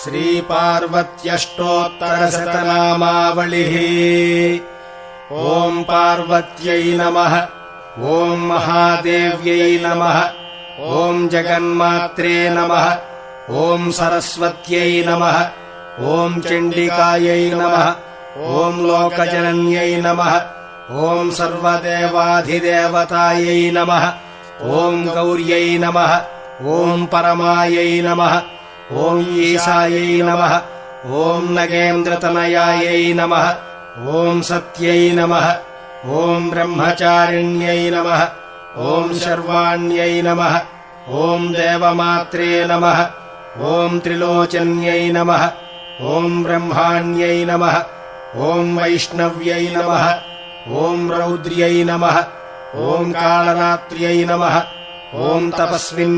श्रीपार्वत्यष्टोत्तरशतनामावलिः। ॐ पार्वत्यै नमः। ॐ महादेव्यै नमः। ॐ जगन्मात्रे नमः। ॐ सरस्वत्यै नमः। ॐ चण्डिकायै नमः। ॐ लोकजनन्यै नमः। ॐ सर्वदेवाधिदेवतायै नमः। ॐ गौर्यै नमः। ॐ परमायै नमः। ॐ ईशायै नमः। ॐ नगेन्द्रतनयायै नमः। ॐ सत्यै नमः। ॐ ब्रह्मचारिण्यै नमः। ॐ शर्वाण्यै नमः। ॐ देवमात्रे नमः। ॐ त्रिलोचन्यै नमः। ॐ ब्रह्माण्यै नमः। ॐ वैष्णव्यै नमः। ॐ रौद्र्यै नमः। ॐ कालरात्र्यै नमः। ॐ तपस्विन्यै